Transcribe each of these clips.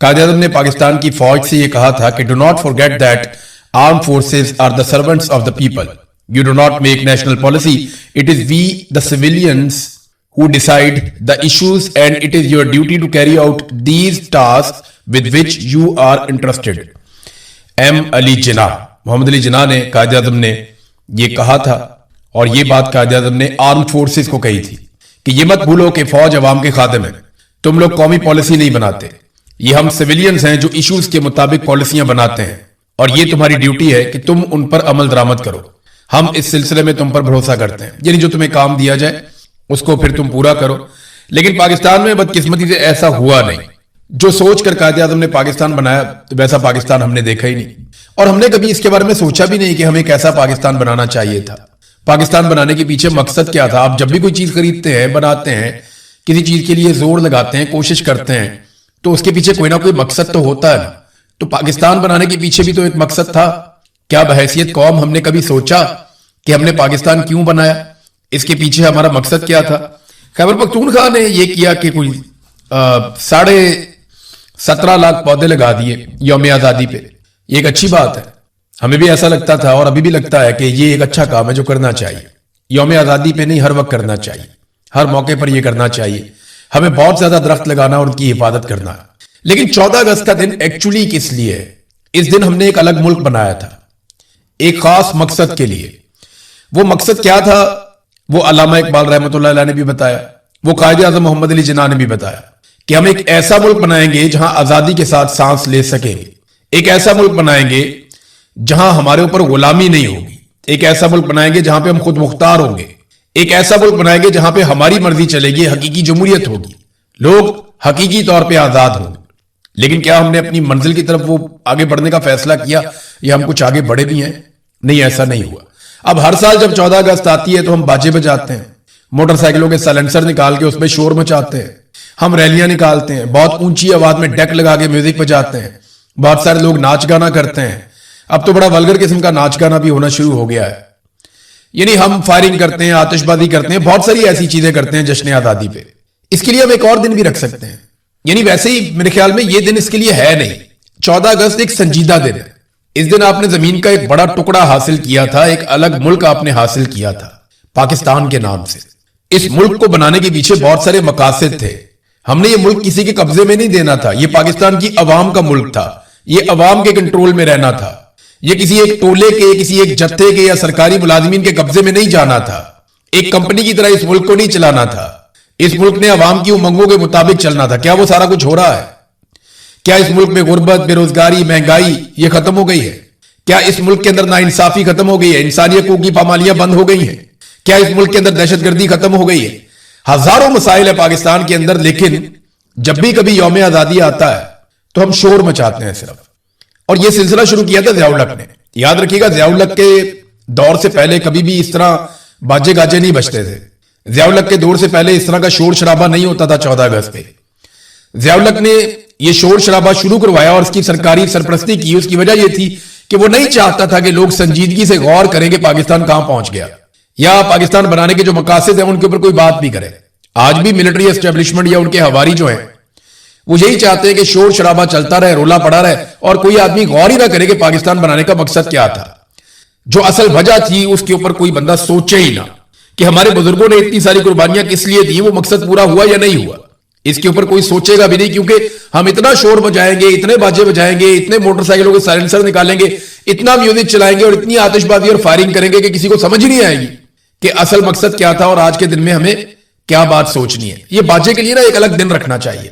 قائد اعظم نے پاکستان کی فوج سے یہ کہا تھا کہ do not forget that armed forces are the servants of the people. You do not make national policy. It is we the civilians who decide the issues and it is your duty to carry out these tasks with which you are interested. Ali Jinnah, محمد علی جناح نے قائد اعظم نے یہ کہا تھا, اور یہ بات قائد اعظم نے arm forces کو کہی تھی کہ یہ مت بھولو کہ فوج عوام کے خادم ہے. تم لوگ قومی پالیسی نہیں بناتے, یہ ہم سویلینز ہیں جو ایشوز کے مطابق پالیسیاں بناتے ہیں, اور یہ تمہاری ڈیوٹی ہے کہ تم ان پر عمل درآمد کرو. ہم اس سلسلے میں تم پر بھروسہ کرتے ہیں, یعنی جو تمہیں کام دیا جائے اس کو پھر تم پورا کرو. لیکن پاکستان میں بدقسمتی سے ایسا ہوا نہیں. جو سوچ کر قائد اعظم نے پاکستان بنایا ویسا پاکستان ہم نے دیکھا ہی نہیں, اور ہم نے کبھی اس کے بارے میں سوچا بھی نہیں کہ ہمیں کیسا پاکستان بنانا چاہیے تھا. پاکستان بنانے کے پیچھے مقصد کیا تھا؟ آپ جب بھی کوئی چیز خریدتے ہیں, بناتے ہیں, کسی چیز کے لیے زور لگاتے ہیں, کوشش کرتے ہیں, تو اس کے پیچھے کوئی نہ کوئی مقصد تو ہوتا ہے نا. تو پاکستان بنانے کے پیچھے بھی تو ایک مقصد تھا. کیا بحیثیت قوم ہم نے کبھی سوچا کہ ہم نے پاکستان کیوں بنایا, اس کے پیچھے ہمارا مقصد کیا تھا؟ خیبر پختونخوا نے یہ کیا کہ کوئی 17.5 لاکھ پودے لگا دیے یوم آزادی پہ. یہ ایک اچھی بات ہے, ہمیں بھی ایسا لگتا تھا اور ابھی بھی لگتا ہے کہ یہ ایک اچھا کام ہے جو کرنا چاہیے. یوم آزادی پہ نہیں, ہر وقت کرنا چاہیے, ہر موقع پر یہ کرنا چاہیے. ہمیں بہت زیادہ درخت لگانا اور ان کی حفاظت کرنا ہے. لیکن 14 اگست کا دن ایکچولی کس لیے ہے؟ اس دن ہم نے ایک الگ ملک بنایا تھا ایک خاص مقصد کے لیے. وہ مقصد کیا تھا وہ علامہ اقبال رحمۃ اللہ علیہ نے بھی بتایا, وہ قائد اعظم محمد علی جناح نے بھی بتایا کہ ہم ایک ایسا ملک بنائیں گے جہاں آزادی کے ساتھ سانس لے سکیں گے. ایک ایسا ملک بنائیں گے جہاں ہمارے اوپر غلامی نہیں ہوگی. ایک ایسا ملک بنائیں گے جہاں پہ ہم خود مختار ہوں گے. ایک ایسا ملک بنائیں گے جہاں پہ ہماری مرضی چلے گی, حقیقی جمہوریت ہوگی, لوگ حقیقی طور پہ آزاد ہوں گے. لیکن کیا ہم نے اپنی منزل کی طرف وہ آگے بڑھنے کا فیصلہ کیا یا ہم کچھ آگے بڑھے بھی ہیں؟ نہیں, ایسا نہیں ہوا. اب ہر سال جب 14 اگست آتی ہے تو ہم باجے بجاتے ہیں, موٹر سائیکلوں کے سائلنسر نکال کے اس میں شور مچاتے ہیں, ہم ریلیاں نکالتے ہیں, بہت اونچی آواز میں ڈیک لگا کے میوزک بجاتے ہیں, بہت سارے لوگ ناچ گانا کرتے ہیں. اب تو بڑا ولگر قسم کا ناچ گانا بھی ہونا شروع ہو گیا ہے. یعنی ہم فائرنگ کرتے ہیں, آتش بازی کرتے ہیں, بہت ساری ایسی چیزیں کرتے ہیں جشن آزادی پہ. اس کے لیے ہم ایک اور دن بھی رکھ سکتے ہیں. یعنی ویسے ہی میرے خیال میں یہ دن اس کے لیے ہے نہیں. 14 اگست ایک سنجیدہ دن ہے. اس دن آپ نے زمین کا ایک بڑا ٹکڑا حاصل کیا تھا, ایک الگ ملک آپ نے حاصل کیا تھا پاکستان کے نام سے. اس ملک کو بنانے کے پیچھے بہت سارے مقاصد تھے. ہم نے یہ ملک کسی کے قبضے میں نہیں دینا تھا. یہ پاکستان کی عوام کا ملک تھا, یہ عوام کے کنٹرول میں رہنا تھا. یہ کسی ایک ٹولے کے, کسی ایک جتھے کے یا سرکاری ملازمین کے قبضے میں نہیں جانا تھا. ایک کمپنی کی طرح اس ملک کو نہیں چلانا تھا. اس ملک نے عوام کی امنگوں کے مطابق چلنا تھا. کیا وہ سارا کچھ ہو رہا ہے؟ کیا اس ملک میں غربت, بے روزگاری, مہنگائی یہ ختم ہو گئی ہے؟ کیا اس ملک کے اندر ناانصافی ختم ہو گئی ہے؟ انسانی حقوق کی پامالیاں بند ہو گئی ہیں؟ کیا اس ملک کے اندر دہشت گردی ختم ہو گئی ہے؟ ہزاروں مسائل ہے پاکستان کے اندر, لیکن جب بھی کبھی یوم آزادی آتا ہے تو ہم شور مچاتے ہیں صرف. اور یہ سلسلہ شروع کیا تھا ضیاء الحق نے. یاد رکھیے گا, ضیاء الحق کے دور سے پہلے کبھی بھی اس طرح باجے گاجے نہیں بجتے تھے. ضیاء الحق کے دور سے پہلے اس طرح کا شور شرابہ نہیں ہوتا تھا 14 اگست پہ. ضیاء الحق نے یہ شور شرابہ شروع کروایا اور اس کی سرکاری سرپرستی کی. اس کی وجہ یہ تھی کہ وہ نہیں چاہتا تھا کہ لوگ سنجیدگی سے غور کریں کہ پاکستان کہاں پہنچ گیا, یا پاکستان بنانے کے جو مقاصد ہیں ان کے اوپر کوئی بات بھی کرے. آج بھی ملٹری اسٹیبلشمنٹ یا ان کے ہواری جو ہیں وہ یہی چاہتے ہیں کہ شور شرابہ چلتا رہے, رولا پڑا رہے, اور کوئی آدمی غور ہی نہ کرے کہ پاکستان بنانے کا مقصد کیا تھا. جو اصل وجہ تھی اس کے اوپر کوئی بندہ سوچے ہی نہ کہ ہمارے بزرگوں نے اتنی ساری قربانیاں کس لیے دی, وہ مقصد پورا ہوا یا نہیں ہوا. اس کے اوپر کوئی سوچے گا بھی نہیں, کیونکہ ہم اتنا شور بجائیں گے, اتنے باجے بجائیں گے, اتنے موٹر سائیکلوں کے سائلنسر نکالیں گے, اتنا میوزک چلائیں گے اور اتنی آتش بازی اور فائرنگ کریں گے کہ کسی کو سمجھ نہیں آئے گی کہ اصل مقصد کیا تھا اور آج کے دن میں ہمیں کیا بات سوچنی ہے. یہ باجے کے لیے نا ایک الگ دن رکھنا چاہیے.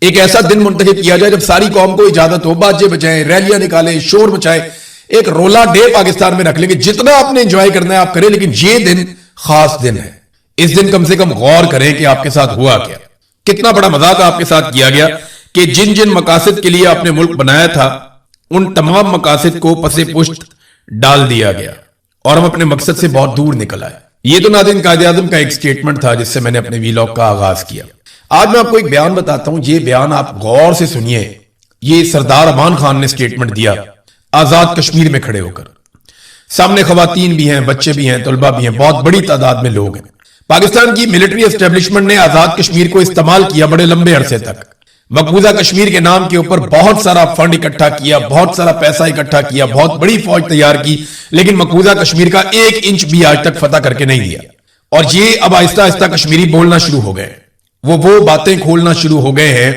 ایک ایسا دن منتخب کیا جائے جب ساری قوم کو اجازت ہو, باجے بجائیں, ریلیاں نکالیں, شور مچائیں, ایک رولا ڈے پاکستان میں رکھ لیں گے. جتنا آپ نے انجوائے کرنا ہے آپ کریں, لیکن یہ دن خاص دن ہے. اس دن کم سے کم غور کریں کہ آپ کے ساتھ ہوا کیا. کتنا بڑا مذاق آپ کے ساتھ کیا گیا کہ جن جن مقاصد کے لیے آپ نے ملک بنایا تھا ان تمام مقاصد کو پس پشت ڈال دیا گیا اور ہم اپنے مقصد سے بہت دور نکل آئے. یہ تو ناظرین قائد اعظم کا ایک سٹیٹمنٹ تھا جس سے میں نے اپنے ویلاگ کا آغاز کیا. آج میں آپ کو ایک بیان بتاتا ہوں, یہ بیان آپ غور سے سنیے. یہ سردار امان خان نے سٹیٹمنٹ دیا آزاد کشمیر میں کھڑے ہو کر. سامنے خواتین بھی ہیں, بچے بھی ہیں, طلبہ بھی ہیں, بہت بڑی تعداد میں لوگ ہیں. پاکستان کی ملٹری اسٹیبلشمنٹ نے آزاد کشمیر کو استعمال کیا بڑے لمبے عرصے تک. मकबूजा कश्मीर के नाम के ऊपर बहुत सारा फंड इकट्ठा किया, बहुत सारा पैसा इकट्ठा किया, बहुत बड़ी फौज तैयार की, लेकिन मकबूजा कश्मीर का 1 इंच भी आज तक फतह करके नहीं दिया। और ये अब आहिस्ता आहिस्ता कश्मीरी बोलना शुरू हो गए, वो बातें खोलना शुरू हो गए हैं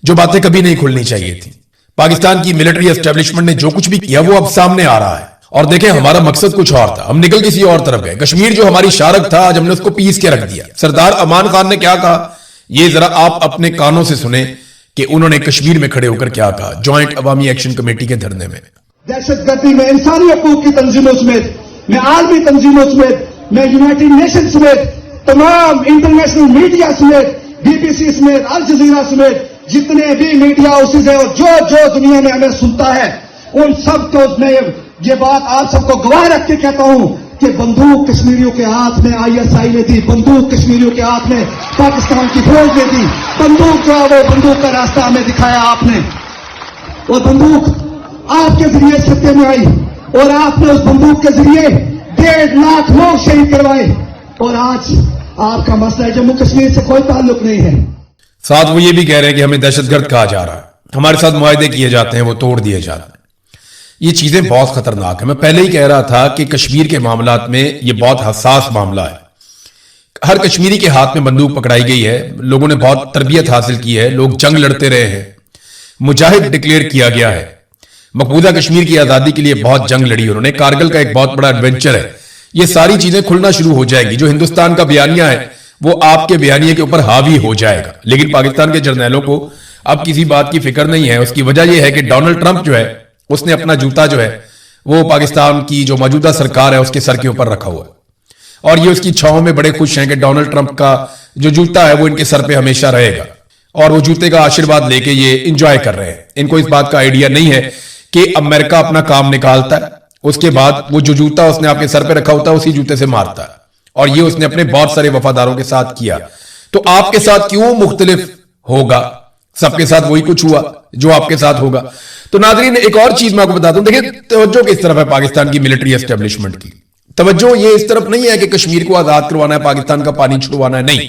जो बातें कभी नहीं खोलनी चाहिए थी। पाकिस्तान की मिलिट्री एस्टेब्लिशमेंट ने जो कुछ भी किया वो अब सामने आ रहा है। और देखें, हमारा मकसद कुछ और था, हम निकल किसी और तरफ गए। कश्मीर जो हमारी शारक था, आज हमने उसको पीस के रख दिया। सरदार अमान खान ने क्या कहा, ये जरा आप अपने कानों से सुने कि उन्होंने कश्मीर में खड़े होकर क्या कहा ज्वाइंट अवामी एक्शन कमेटी के धरने में। दहशतगर्दी में इंसानी हकूक की तंजीमों समेत, में आलमी तंजीमों समेत, में यूनाइटेड नेशन समेत, तमाम इंटरनेशनल मीडिया समेत, बीबीसी समेत, अल जजीरा समेत जितने भी मीडिया हाउसेज है और जो दुनिया में हमें सुनता है, उन सब को मैं ये बात आप सबको गवाह रख के कहता हूं कि बंदूक कश्मीरियों के हाथ में आईएसआई ने दी, बंदूक कश्मीरियों के हाथ में पाकिस्तान की फौज ने दी। बंदूक जो है वो बंदूक का रास्ता हमें दिखाया आपने, वो बंदूक आपके जरिए सत्ते में आई और आपने उस बंदूक के जरिए 1.5 लाख लोग शहीद करवाए। और आज आपका मसला जम्मू कश्मीर से कोई ताल्लुक नहीं है। साथ वो ये भी कह रहे हैं कि हमें दहशतगर्द कहा जा रहा है, हमारे साथ मुआहदे किए जाते हैं, वो तोड़ दिए जाते हैं। ये चीजें बहुत खतरनाक है। मैं पहले ही कह रहा था कि कश्मीर के मामलात में ये बहुत हसास मामला है। हर कश्मीरी के हाथ में बंदूक पकड़ाई गई है, लोगों ने बहुत तरबियत हासिल की है, लोग जंग लड़ते रहे हैं, मुजाहिद डिक्लेयर किया गया है। मकबूजा कश्मीर की आजादी के लिए बहुत जंग लड़ी उन्होंने, कारगिल का एक बहुत बड़ा एडवेंचर है। ये सारी चीजें खुलना शुरू हो जाएगी। जो हिंदुस्तान का बयानिया है वो आपके बयानिए के ऊपर हावी हो जाएगा। लेकिन पाकिस्तान के जर्नैलों को अब किसी बात की फिक्र नहीं है। उसकी वजह यह है कि डोनाल्ड ट्रंप जो है उसने अपना जूता जो है वो पाकिस्तान की जो मौजूदा सरकार है उसके सर के ऊपर रखा हुआ है। और ये उसकी छांव में बड़े खुश हैं कि डोनाल्ड ट्रंप का जो जूता है वो इनके सर पे हमेशा रहेगा और वो जूते का आशीर्वाद लेके ये इंजॉय कर रहे हैं। इनको इस बात का आइडिया नहीं है कि अमेरिका अपना काम निकालता है, उसके बाद वो जो जूता उसने आपके सर पे रखा होता है उसी जूते से मारता है। और ये उसने अपने बहुत सारे वफादारों के साथ किया। तो आपके साथ क्यों मुख्तलिफ होगा? सबके साथ वही कुछ हुआ जो आपके साथ होगा। तो नाज़रीन, एक और चीज मैं आपको बताता हूं। देखिए, तवज्जो किस तरफ है पाकिस्तान की मिलिट्री एस्टेब्लिशमेंट की। तवज्जो ये इस तरफ नहीं है कि कश्मीर को आजाद करवाना है, पाकिस्तान का पानी छुड़वाना है, नहीं।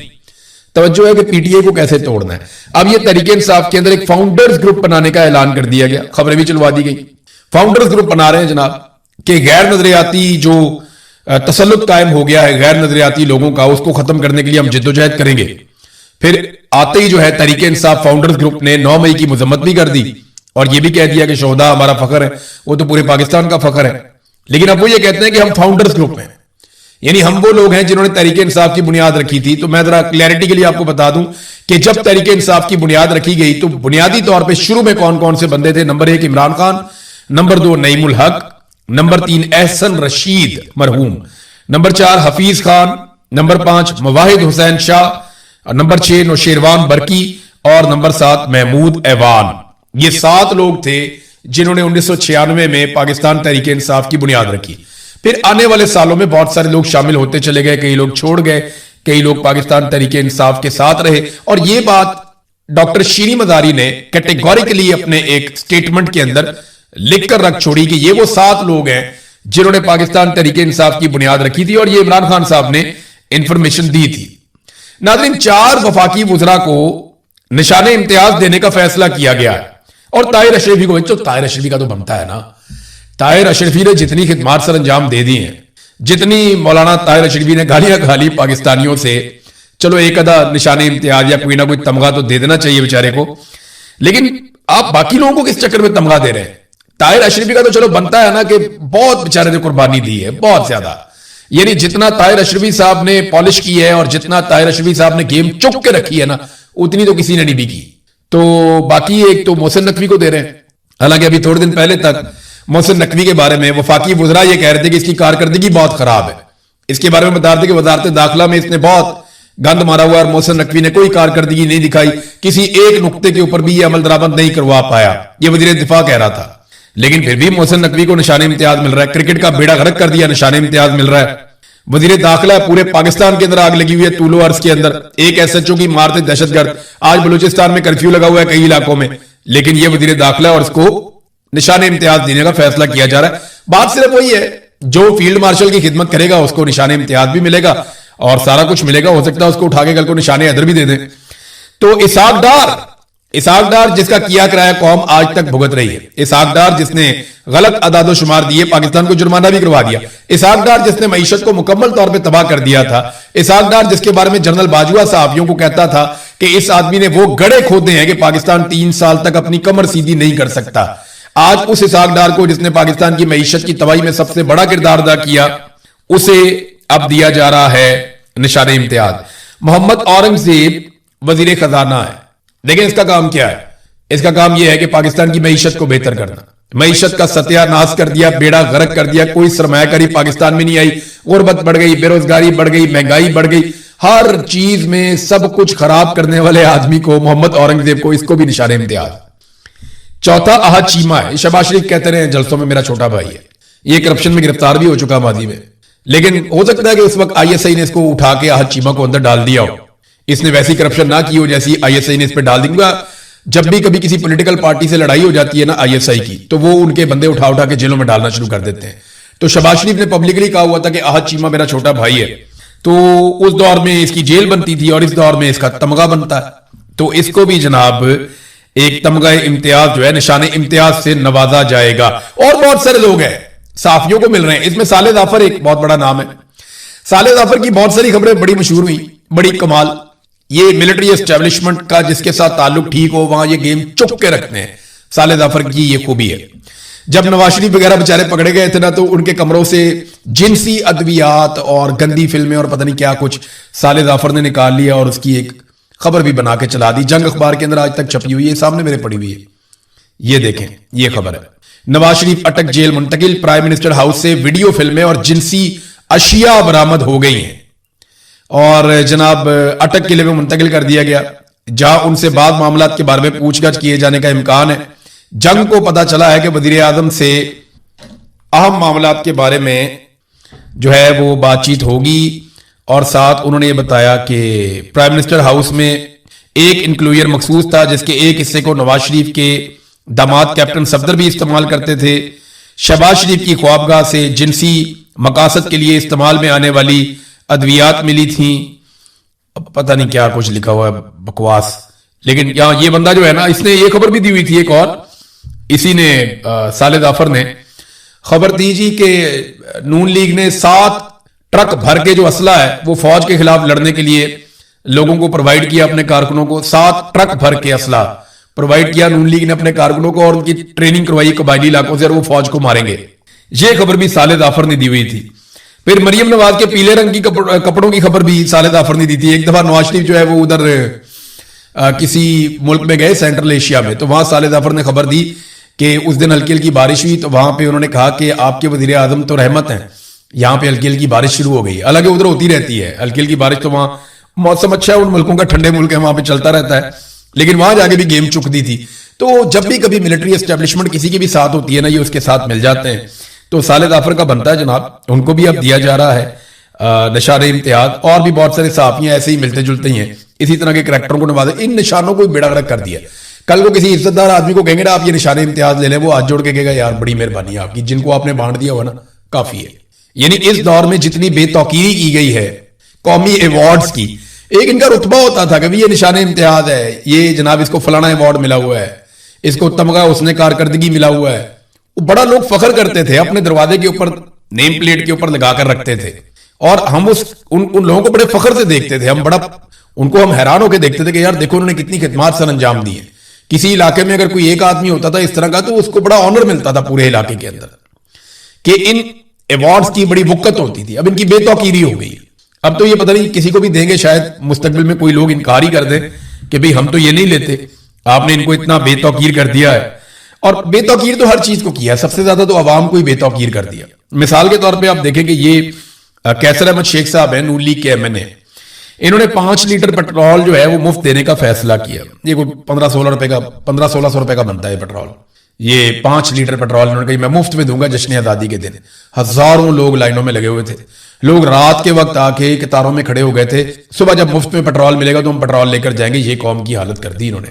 तवज्जो है कि पीटीए को कैसे तोड़ना है। अब ये तहरीक इंसाफ के अंदर एक फाउंडर्स ग्रुप बनाने का ऐलान कर दिया गया, खबरें भी चलवा दी गई। फाउंडर्स ग्रुप बना रहे हैं जनाब कि गैर नजरियाती जो तसल्लुत कायम हो गया है गैर नजरियाती लोगों का, उसको खत्म करने के लिए हम जिद्दोजहद करेंगे। फिर आते ही जो है तहरीक इंसाफ फाउंडर्स ग्रुप ने 9 मई की मजम्मत भी कर दी और यह भी कह दिया कि शोहदा हमारा फखर है, वो तो पूरे पाकिस्तान का फखर है। लेकिन अब वो ये कहते हैं कि हम फाउंडर्स ग्रुप में, यानी हम वो लोग हैं जिन्होंने तहरीक इंसाफ की बुनियाद रखी थी। तो मैं जरा क्लैरिटी के लिए आपको बता दूं कि जब तहरीक इंसाफ की बुनियाद रखी गई तो बुनियादी तौर पर शुरू में कौन कौन से बंदे थे? Number 1 Imran Khan, number 2 Naeemul Haq, number 3 Ahsan Rashid मरहूम, number 4 Hafeez Khan, number 5 Mowahid Hussain Shah, number 6 Nausherwan Barki और नंबर 7 महमूद ऐवान। ये 7 लोग थे जिन्होंने 1996 में पाकिस्तान तहरीक इंसाफ की बुनियाद रखी। फिर आने वाले सालों में बहुत सारे लोग शामिल होते चले गए, कई लोग छोड़ गए, कई लोग पाकिस्तान तहरीक इंसाफ के साथ रहे। और ये बात डॉक्टर शीरी मजारी ने कैटेगोरिकली अपने एक स्टेटमेंट के अंदर लिखकर रख छोड़ी कि ये वो 7 लोग हैं जिन्होंने पाकिस्तान तहरीक इंसाफ की बुनियाद रखी थी और ये इमरान खान साहब ने इंफॉर्मेशन दी थी। नाज़रीन, 4 वफाकी वुज़रा को निशाने इम्तियाज देने का फैसला किया गया है और ताहिर अशरफी को, तो ताहिर अशरफी का तो बनता है ना। ताहिर अशरफी ने जितनी खिदमात सर अंजाम दे दी हैं, जितनी मौलाना ताहिर अशरफी ने गालियां खा ली पाकिस्तानियों से, चलो एक आधा निशाने इम्तियाज या कोई ना कोई तमगा तो दे देना चाहिए बेचारे को। लेकिन आप बाकी लोगों को किस चक्कर में तमगा दे रहे हैं? ताहिर अशरफी का तो चलो बनता है ना कि बहुत बेचारे ने कुर्बानी दी है, बहुत ज्यादा। यानी जितना ताहिर अशरफी साहब ने पॉलिश की है और जितना ताहिर अशरफी साहब ने गेम चुक के रखी है ना, उतनी तो किसी ने नहीं भी की। तो बाकी एक तो मोहसिन नकवी को दे रहे हैं। हालांकि अभी थोड़े दिन पहले तक मोहसिन नकवी के बारे में वफाकी वुज़रा ये कह रहे थे कि इसकी कारकर्दगी बहुत खराब है। इसके बारे में बता रहे थे कि वजारत दाखिला में इसने बहुत गंद मारा हुआ और मोहसिन नकवी ने कोई कारकर्दगी नहीं दिखाई, किसी एक नुक्ते के ऊपर भी ये अमल दरामद नहीं करवा पाया, ये वजीर दिफा कह रहा था। लेकिन फिर भी मोहसिन नकवी को निशाने इम्तियाज मिल रहा है। क्रिकेट का बेड़ा गर्क कर दिया, निशाने इम्तियाज मिल रहा है। वजीर दाखिला पूरे पाकिस्तान के अंदर आग लगी हुई है, तूलो अर्ज के अंदर एक एसएचओ की मारते दहशतगर्द। आज बलूचिस्तान में कर्फ्यू लगा हुआ है कई इलाकों में, लेकिन ये वजीर दाखिला और उसको निशाने इम्तियाज देने का फैसला किया जा रहा है। बात सिर्फ वही है, जो फील्ड मार्शल की खिदमत करेगा उसको निशाने इम्तियाज भी मिलेगा और सारा कुछ मिलेगा। हो सकता है उसको उठा के कल को निशाने हैदर भी दे दें। तो इसाक डार इसहाक डार जिसका किया कराया कौम आज तक भुगत रही है। इसहाक डार जिसने गलत अदादो शुमार दिए, पाकिस्तान को जुर्माना भी करवा दिया। इसहाक डार जिसने मईशत को मुकम्मल तौर पे तबाह कर दिया था। इसहाक डार जिसके बारे में जनरल बाजवा सहाफियों को कहता था कि इस आदमी ने वो गड़े खोदे हैं कि पाकिस्तान 3 साल तक अपनी कमर सीधी नहीं कर सकता। आज उस इसहाक डार को जिसने पाकिस्तान की मईशत की तबाही में सबसे बड़ा किरदार अदा किया, उसे अब दिया जा रहा है निशान इम्तियाज। मोहम्मद औरंगजेब वजीर खजाना है, लेकिन इसका काम क्या है? इसका काम यह है कि पाकिस्तान की मईशत को बेहतर करना। मईशत का सत्यानाश कर दिया, बेड़ा गर्क कर दिया। कोई सरमायाकारी पाकिस्तान में नहीं आई, गुर्बत बढ़ गई, बेरोजगारी बढ़ गई, महंगाई बढ़ गई, हर चीज में सब कुछ खराब करने वाले आदमी को, मोहम्मद औरंगजेब को, इसको भी निशान इम्तियाज। चौथा अहद चीमा है। शहबाज शरीफ कहते रहे जलसों में मेरा छोटा भाई है, ये करप्शन में गिरफ्तार भी हो चुका माजी में, लेकिन हो सकता है कि उस वक्त आईएसआई ने इसको उठा के अहद चीमा को अंदर डाल दिया हो। इसने वैसी करप्शन ना की हो जैसी आईएसआई ने इस पर डाल दूंगा। जब भी कभी किसी पॉलिटिकल पार्टी से लड़ाई हो जाती है ना आईएसआई की, तो वो उनके बंदे उठा उठा के जेलों में डालना शुरू कर देते हैं। तो शहबाज शरीफ ने पब्लिकली कहा हुआ था कि अहद चीमा मेरा छोटा भाई है, तो उस दौर में इसकी जेल बनती थी और इस दौर में इसका तमगा बनता है। तो इसको भी जनाब एक तमगा इम्तियाज जो है, निशान इम्तियाज से नवाजा जाएगा। और बहुत सारे लोग हैं साफियों को मिल रहे हैं, इसमें साले जाफर एक बहुत बड़ा नाम है। साले जाफर की बहुत सारी खबरें बड़ी मशहूर हुई, बड़ी कमाल। ये मिलिट्री एस्टेब्लिशमेंट का जिसके साथ ताल्लुक ठीक हो वहां ये गेम चुप के रखते हैं। साले जाफर की ये खूबी है। जब नवाज शरीफ वगैरह बेचारे पकड़े गए थे ना, तो उनके कमरों से जिनसी अद्वियात और गंदी फिल्में और पता नहीं क्या कुछ साले जाफर ने निकाल लिया और उसकी एक खबर भी बना के चला दी। जंग अखबार के अंदर आज तक छपी हुई है, सामने मेरे पड़ी हुई है, ये देखें, ये खबर है। नवाज शरीफ अटक, जेल मुंतकिल, प्राइम मिनिस्टर हाउस से वीडियो फिल्में और जिनसी अशिया बरामद हो गई हैं और जनाब अटक किले में मुंतकिल कर दिया गया, जहां उनसे बाद मामलात के बारे में पूछताछ किए जाने का इम्कान है। जंग को पता चला है कि वजीर आजम से अहम मामलात के बारे में जो है वो बातचीत होगी और साथ उन्होंने ये बताया कि प्राइम मिनिस्टर हाउस में एक इंक्लूजर मखसूस था जिसके एक हिस्से को नवाज शरीफ के दामाद कैप्टन सफदर भी इस्तेमाल करते थे। शहबाज शरीफ की ख्वाबगाह से जिनसी मकासद के लिए इस्तेमाल में आने वाली अद्वियात मिली थी। पता नहीं क्या कुछ लिखा हुआ है, बकवास। लेकिन यहाँ ये बंदा जो है ना, इसने ये खबर भी दी हुई थी एक और, इसी ने साले जाफर ने खबर दी जी कि नून लीग ने 7 ट्रक भर के जो असला है वो फौज के खिलाफ लड़ने के लिए लोगों को प्रोवाइड किया, अपने कारकुनों को 7 ट्रक भर के असला प्रोवाइड किया नून लीग ने अपने कारकुनों को और उनकी ट्रेनिंग करवाई कबायली इलाकों से और वो फौज को मारेंगे। ये खबर भी साले जाफर ने दी हुई थी। फिर मरियम नवाज के पीले रंग की कपड़ों की खबर भी साले जाफर ने दी थी। एक दफा नवाज शरीफ जो है वो उधर किसी मुल्क में गए सेंट्रल एशिया में, तो वहां साले जाफर ने खबर दी कि उस दिन हल्की हल्की बारिश हुई, तो वहां पे उन्होंने कहा कि आपके वजीर आजम तो रहमत हैं, यहाँ पे हल्की हल्की बारिश शुरू हो गई। हालांकि उधर होती रहती है हल्की हल्की बारिश, तो वहां मौसम अच्छा है, उन मुल्कों का ठंडे मुल्क है, वहां पे चलता रहता है, लेकिन वहां जाके भी गेम चुक दी थी। तो जब भी कभी मिलिट्री एस्टेब्लिशमेंट किसी के भी साथ होती है ना, ये उसके साथ मिल जाते हैं। तो साले जाफर का बनता है जनाब, उनको भी अब दिया जा रहा है निशान इम्तियाज। और भी बहुत सारे साफियां ऐसे ही मिलते जुलते ही हैं, इसी तरह के करैक्टरों को नवाजा, इन निशानों को बेड़ा गर्क कर दिया। कल को किसी इज्जतदार आदमी को कहेंगे ना आप ये निशान इम्तियाज ले लें, वो हाथ जोड़ के कहेगा यार बड़ी मेहरबानी है आपकी, जिनको आपने बांट दिया हुआ ना काफी है। यानी इस दौर में जितनी बेतौकीरी की गई है कौमी अवार्ड्स की, एक इनका रुतबा होता था कि ये निशान इम्तियाज है, ये जनाब इसको फलाना अवार्ड मिला हुआ है, इसको तमगा उसने कारकर्दगी मिला हुआ है। बड़ा लोग फख्र करते थे, अपने दरवाजे के ऊपर नेम प्लेट के ऊपर लगाकर रखते थे और हम उन लोगों को बड़े फख्र से देखते थे। हम बड़ा उनको हम हैरान होकर देखते थे कि यार देखो उन्होंने कितनी खिदमत सर अंजाम दी है। किसी इलाके में अगर कोई एक आदमी होता था इस तरह का, तो उसको बड़ा ऑनर मिलता था पूरे इलाके के अंदर कि इन अवार्ड्स की बड़ी वक़्त होती थी। अब इनकी बेतौकीरी हो गई। अब तो ये पता नहीं किसी को भी देंगे, शायद मुस्तकबिल में कोई लोग इनकार ही कर दें कि भाई हम तो ये नहीं लेते, आपने इनको इतना बेतौकीर कर दिया है। और बेतौकीर तो हर चीज को किया, सबसे ज्यादा तो अवाम को ही बेतौकीर कर दिया। मिसाल के तौर पे आप देखें कि ये कैसर अहमद शेख साहब हैं, नून लीग के एमएनए, इन्होंने 5 लीटर पेट्रोल जो है वो मुफ्त देने का फैसला किया। ये कोई 1500-1600 रुपए का बनता है पेट्रोल। ये 5 लीटर पेट्रोल इन्होंने कहा मैं मुफ्त में दूंगा जश्न आजादी के दिन। हजारों लोग लाइनों में लगे हुए थे, लोग रात के वक्त आके कतारों में खड़े हो गए थे। सुबह जब मुफ्त में पेट्रोल मिलेगा तो हम पेट्रोल लेकर जाएंगे। ये कौम की हालत कर दी इन्होंने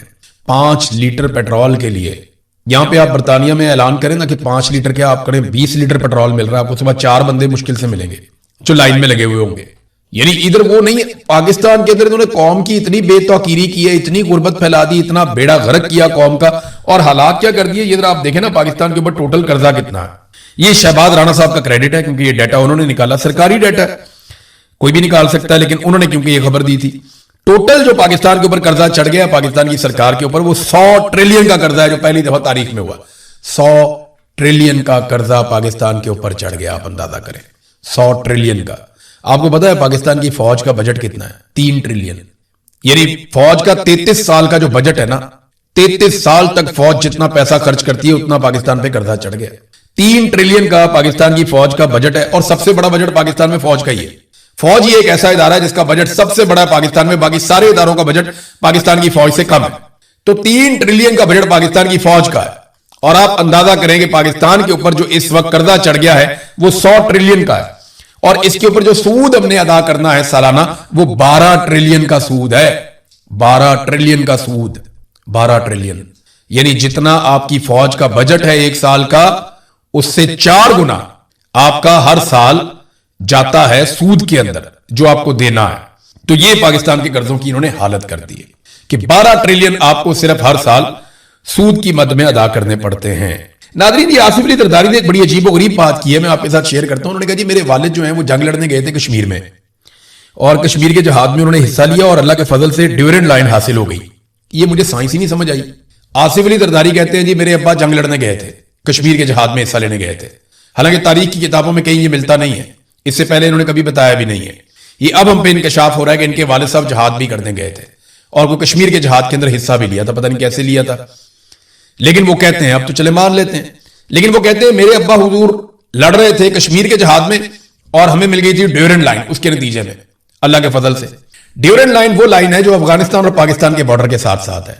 5 लीटर पेट्रोल के लिए। यहां पे आप बर्तानिया में ऐलान करें ना कि 5 लीटर क्या आप करें 20 लीटर पेट्रोल मिल रहा है आपको, सुबह 4 बंदे मुश्किल से मिलेंगे जो लाइन में लगे हुए होंगे। यानी इधर वो नहीं, पाकिस्तान के अंदर इन्होंने कौम की इतनी बेतौकीरी की है, इतनी गुर्बत फैला दी, इतना बेड़ा गर्क किया कौम का, और हालात क्या कर दिए ये आप देखें ना, पाकिस्तान के ऊपर टोटल कर्जा कितना है। ये शहबाज राणा साहब का क्रेडिट है क्योंकि ये डाटा उन्होंने निकाला, सरकारी डाटा है, कोई भी निकाल सकता है, लेकिन उन्होंने क्योंकि ये खबर दी थी। टोटल जो पाकिस्तान के ऊपर कर्जा चढ़ गया पाकिस्तान की सरकार के ऊपर, वो 100 ट्रिलियन का कर्जा है, जो पहली दफा तारीख में हुआ। 100 ट्रिलियन का कर्जा पाकिस्तान के ऊपर चढ़ गया, आप अंदाजा करें 100 ट्रिलियन का। आपको पता है पाकिस्तान की फौज का बजट कितना है? 3 ट्रिलियन। यानी फौज का 33 साल का जो बजट है ना, 33 साल तक फौज जितना पैसा खर्च करती है उतना पाकिस्तान पे कर्जा चढ़ गया। 3 ट्रिलियन का पाकिस्तान की फौज का बजट है, और सबसे बड़ा बजट पाकिस्तान में फौज का ही है। फौज ही एक ऐसा इदारा है जिसका बजट सबसे बड़ा है पाकिस्तान में, बाकी सारे इदारों का बजट पाकिस्तान की फौज से कम है। तो 3 ट्रिलियन का बजट पाकिस्तान की फौज का है, और आप अंदाजा करें कि पाकिस्तान के ऊपर जो इस वक्त कर्जा चढ़ गया है वो 100 ट्रिलियन का है, और इसके ऊपर जो सूद हमने अदा करना है सालाना वो 12 ट्रिलियन का सूद है। 12 ट्रिलियन का सूद, 12 ट्रिलियन, यानी जितना आपकी फौज का बजट है एक साल का, उससे 4 गुना आपका हर साल जाता है सूद के अंदर जो आपको देना है। तो ये पाकिस्तान के कर्जों की इन्होंने हालत कर दी है कि 12 ट्रिलियन आपको सिर्फ हर साल सूद की मद में अदा करने पड़ते हैं। नादरीन, ये आसिफ अली जरदारी ने एक बड़ी अजीब गरीब बात की है, मैं आपके साथ शेयर करता हूं। उन्होंने कहा जी मेरे वालिद जो हैं वो जंग लड़ने गए थे कश्मीर में, और कश्मीर के जहाद में उन्होंने हिस्सा लिया और अल्लाह के फजल से ड्यूरेंट लाइन हासिल हो गई। ये मुझे साइंस ही नहीं समझ आई। आसिफ अली जरदारी कहते हैं जी मेरे अब्बा जंग लड़ने गए थे, कश्मीर के जहाद में हिस्सा लेने गए थे। हालांकि तारीख की किताबों में कहीं ये मिलता नहीं है, इससे पहले इन्होंने कभी बताया भी नहीं है। ये अब हम पे इंकशाफ हो रहा है कि इनके वालिद साहब जहाद भी करने गए थे, और वो कश्मीर के जहाद के अंदर हिस्सा भी लिया था, पता नहीं कैसे लिया था, लेकिन वो कहते हैं, अब तो चले मान लेते हैं, लेकिन वो कहते हैं मेरे अब्बा हुजूर लड़ रहे थे कश्मीर के जहाद में और हमें मिल गई थी ड्यूरेंट लाइन, उसके नतीजे में अल्लाह के फजल से। ड्यूरेंट लाइन वो लाइन है जो अफगानिस्तान और पाकिस्तान के बॉर्डर के साथ साथ है।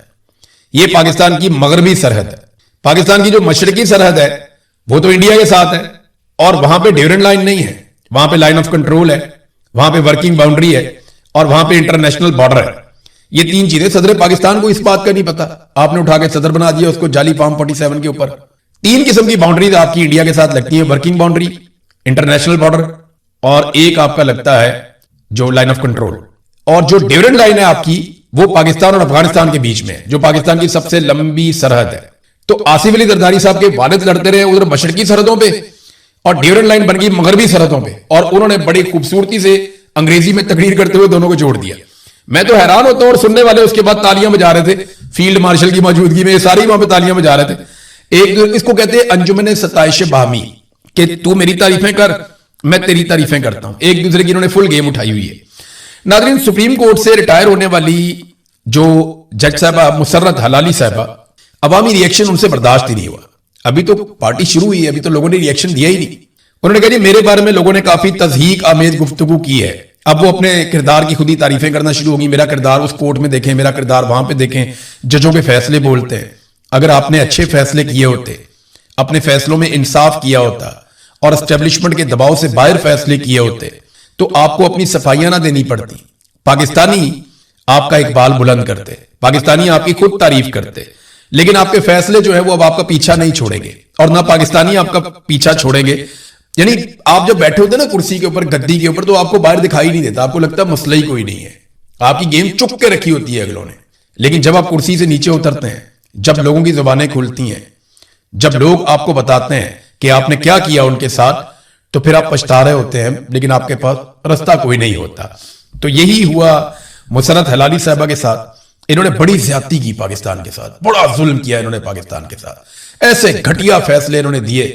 ये पाकिस्तान की मगरबी सरहद है। पाकिस्तान की जो मशरकी सरहद है वो तो इंडिया के साथ है, और वहां पे ड्यूरेंट लाइन नहीं है, वहां पे लाइन ऑफ कंट्रोल है, वहां पे वर्किंग बाउंड्री है, और वहां पे इंटरनेशनल बॉर्डर है। ये 3 चीजें सदर पाकिस्तान को इस बात का नहीं पता, आपने उठा के सदर बना दिया उसको जाली फार्म 47 के ऊपर। 3 किस्म की बाउंड्रीज आपकी इंडिया के साथ लगती है, वर्किंग बाउंड्री, इंटरनेशनल बॉर्डर, और एक आपका लगता है जो लाइन ऑफ कंट्रोल। और जो ड्यूरेंट लाइन है आपकी वो पाकिस्तान और अफगानिस्तान के बीच में है, जो पाकिस्तान की सबसे लंबी सरहद है। तो आसिफ अली जरदारी साहब के वालिद लड़ते रहे उधर मशरकी सरहदों पे, और ड्यूरेंट लाइन बन गई मगरबी सरहदों पे, और उन्होंने बड़ी खूबसूरती से अंग्रेजी में तकरीर करते हुए दोनों को जोड़ दिया। मैं तो हैरान होता हूं, और सुनने वाले उसके बाद तालियां बजा रहे थे, फील्ड मार्शल की मौजूदगी में सारी वहां पे तालियां बजा रहे थे। एक इसको कहते हैं अंजुमन सताइश बाहमी, कि तू मेरी तारीफें कर मैं तेरी तारीफें करता हूं। एक दूसरे की इन्होंने फुल गेम उठाई हुई है। नाज़रीन, सुप्रीम कोर्ट से रिटायर होने वाली जो जज साहबा मुसर्रत हलाली साहबा, अवामी रिएक्शन उनसे बर्दाश्त ही नहीं हुआ। अभी तो पार्टी शुरू हुई है, अभी तो लोगों ने रिएक्शन दिया ही नहीं। उन्होंने कहा जी मेरे बारे में लोगों ने काफी तज़हीक आमेज गुफ्तगू की है, अब वो अपने किरदार की खुद ही तारीफें करना शुरू होगी। मेरा किरदार उस कोर्ट में देखें, मेरा किरदार वहां पे देखें, जजों के फैसले बोलते हैं। अगर आपने अच्छे फैसले किए होते, अपने फैसलों में इंसाफ किया होता और एस्टेब्लिशमेंट के दबाव से बाहर फैसले किए होते तो आपको अपनी सफाइयां ना देनी पड़ती। पाकिस्तानी आपका इकबाल बुलंद करते, पाकिस्तानी आपकी खुद तारीफ करते, लेकिन आपके फैसले जो है वो अब आपका पीछा नहीं छोड़ेंगे, और ना पाकिस्तानी आपका पीछा छोड़ेंगे। यानी आप जब बैठे होते ना कुर्सी के ऊपर, गद्दी के ऊपर, तो आपको बाहर दिखाई नहीं देता, आपको लगता है मसला ही कोई नहीं है, आपकी गेम चुप के रखी होती है अगलों ने। लेकिन जब आप कुर्सी से नीचे उतरते हैं, जब लोगों की जुबानें खुलती हैं, जब लोग आपको बताते हैं कि आपने क्या किया उनके साथ, तो फिर आप पछता रहे होते हैं, लेकिन आपके पास रास्ता कोई नहीं होता। तो यही हुआ मुसर्रत हलाली साहबा के साथ। इन्होंने बड़ी ज्यादती की पाकिस्तान के साथ, बड़ा जुल्म किया इन्होंने पाकिस्तान के साथ, ऐसे घटिया फैसले इन्होंने दिए